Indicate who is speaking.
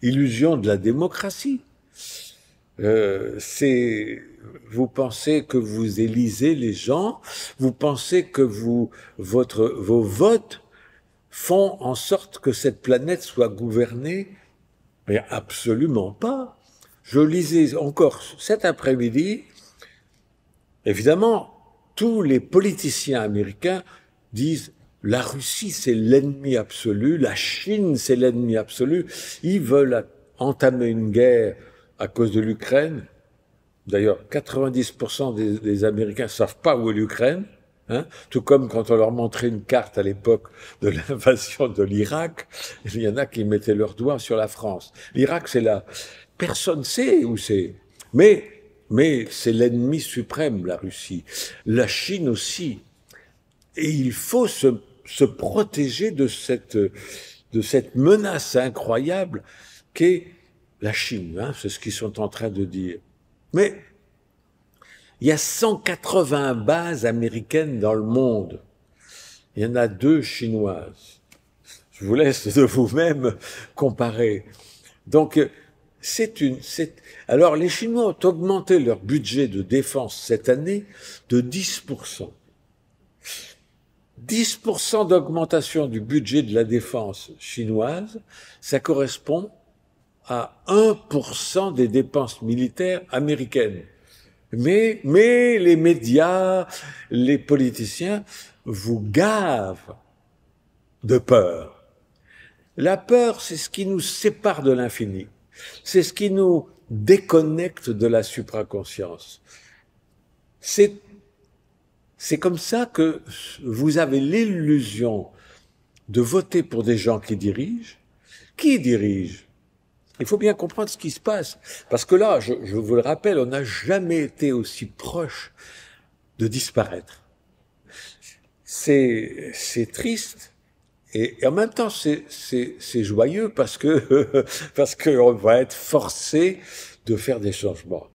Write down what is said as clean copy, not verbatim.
Speaker 1: Illusion de la démocratie. Vous pensez que vous élisez les gens, vous pensez que vos votes font en sorte que cette planète soit gouvernée, mais absolument pas. Je lisais encore cet après-midi, évidemment, tous les politiciens américains disent la Russie c'est l'ennemi absolu, la Chine c'est l'ennemi absolu, ils veulent entamer une guerre à cause de l'Ukraine. D'ailleurs, 90% des Américains ne savent pas où est l'Ukraine. Hein, tout comme quand on leur montrait une carte à l'époque de l'invasion de l'Irak, il y en a qui mettaient leur doigt sur la France. L'Irak, c'est là. Personne ne sait où c'est. Mais c'est l'ennemi suprême, la Russie. La Chine aussi. Et il faut se protéger de cette menace incroyable qu'est la Chine. Hein, c'est ce qu'ils sont en train de dire. Mais il y a 180 bases américaines dans le monde. Il y en a 2 chinoises. Je vous laisse de vous-même comparer. Donc, alors, les Chinois ont augmenté leur budget de défense cette année de 10%. 10% d'augmentation du budget de la défense chinoise, ça correspond à 1% des dépenses militaires américaines. Mais les médias, les politiciens vous gavent de peur. La peur, c'est ce qui nous sépare de l'infini. C'est ce qui nous déconnecte de la supraconscience. C'est comme ça que vous avez l'illusion de voter pour des gens qui dirigent. Qui dirige? Il faut bien comprendre ce qui se passe. Parce que là, je vous le rappelle, on n'a jamais été aussi proche de disparaître. C'est triste. Et en même temps, c'est joyeux parce que on va être forcé de faire des changements.